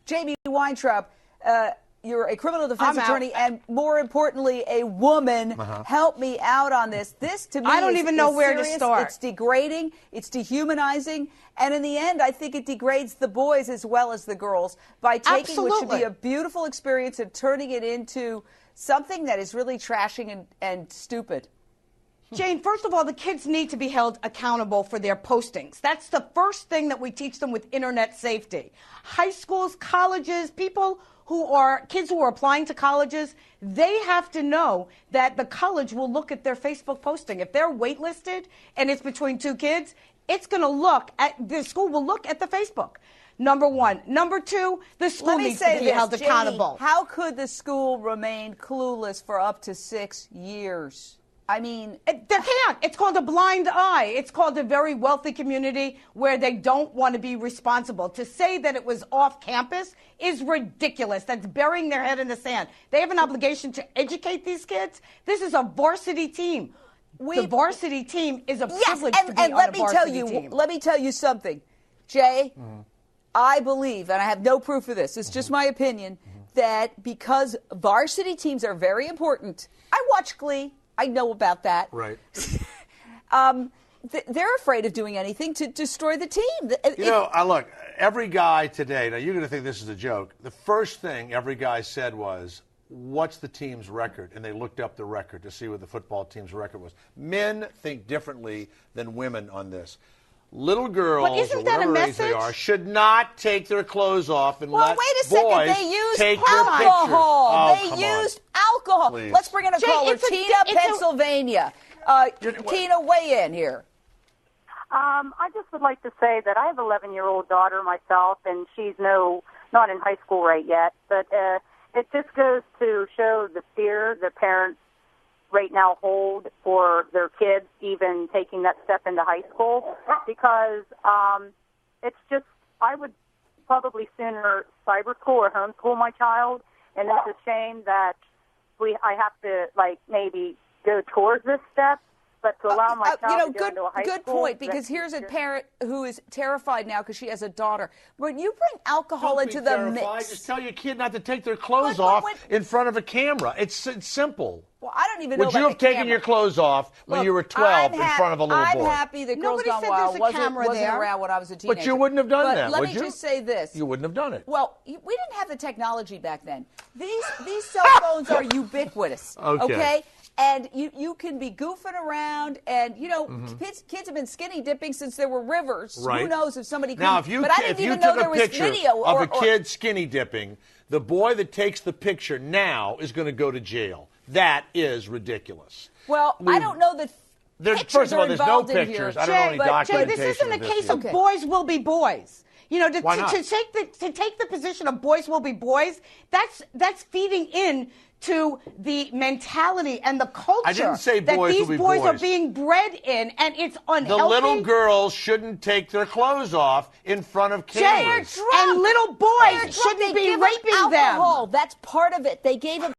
Jamie Weintraub, you're a criminal defense attorney and, more importantly, a woman. Help me out on this. This, to me, I don't even know where to start. It's degrading. It's dehumanizing. And in the end, I think it degrades the boys as well as the girls by taking what should be a beautiful experience and turning it into something that is really trashing and stupid. Jane, first of all, the kids need to be held accountable for their postings. That's the first thing that we teach them with internet safety. High schools, colleges, kids who are applying to colleges, they have to know that the college will look at their Facebook posting. If they're waitlisted and it's between two kids, the school will look at the Facebook. Number one. Number two, the school needs to be held accountable. How could the school remain clueless for up to 6 years? I mean, they can't. It's called a blind eye. It's called a very wealthy community where they don't want to be responsible. To say that it was off campus is ridiculous. That's burying their head in the sand. They have an obligation to educate these kids. This is a varsity team. The varsity team is a privilege to be on a varsity team. Let me tell you something, Jay. I believe, and I have no proof of this, it's just my opinion, that because varsity teams are very important. I watch Glee. I know about that. Right. They're afraid of doing anything to destroy the team. Look, every guy today, now you're going to think this is a joke. The first thing every guy said was, what's the team's record? And they looked up the record to see what the football team's record was. Men think differently than women on this. Little girls, or whatever age they are, should not take their clothes off and let boys take their pictures. They used alcohol. Please. Let's bring in a caller. Tina, Pennsylvania. Tina, weigh in here. I just would like to say that I have an 11-year-old daughter myself, and she's not in high school right yet. But it just goes to show the fear the parents right now hold for their kids even taking that step into high school, because it's just, I would probably sooner cyber school or homeschool my child, and it's a shame that I have to maybe go towards this step, but to allow my child to go into a high school. Good point, because here's a parent who is terrified now because she has a daughter. When you bring alcohol into the mix, just tell your kid not to take their clothes off in front of a camera. It's simple. Well, I don't even know Would you have taken your clothes off when you were 12 in front of a little boy? I'm happy that Girls Gone Wild wasn't around when I was a teenager. But you wouldn't have done that, would you? Let me just say this. You wouldn't have done it. Well, we didn't have the technology back then. These cell phones are ubiquitous, okay? And you can be goofing around, and, kids have been skinny dipping since there were rivers. Right. Who knows if somebody could. Now, if you took a picture of a kid skinny dipping, the boy that takes the picture now is going to go to jail. That is ridiculous. Well, I don't know that first of all, there's no pictures. I don't know any documentation. Jay, this isn't a case of boys will be boys. Why not? To take the position of boys will be boys, that's feeding in to the mentality and the culture I didn't say boys that these boys are being bred in, and it's unhealthy. The little girls shouldn't take their clothes off in front of cameras. And little boys shouldn't be raping them. That's part of it. They gave them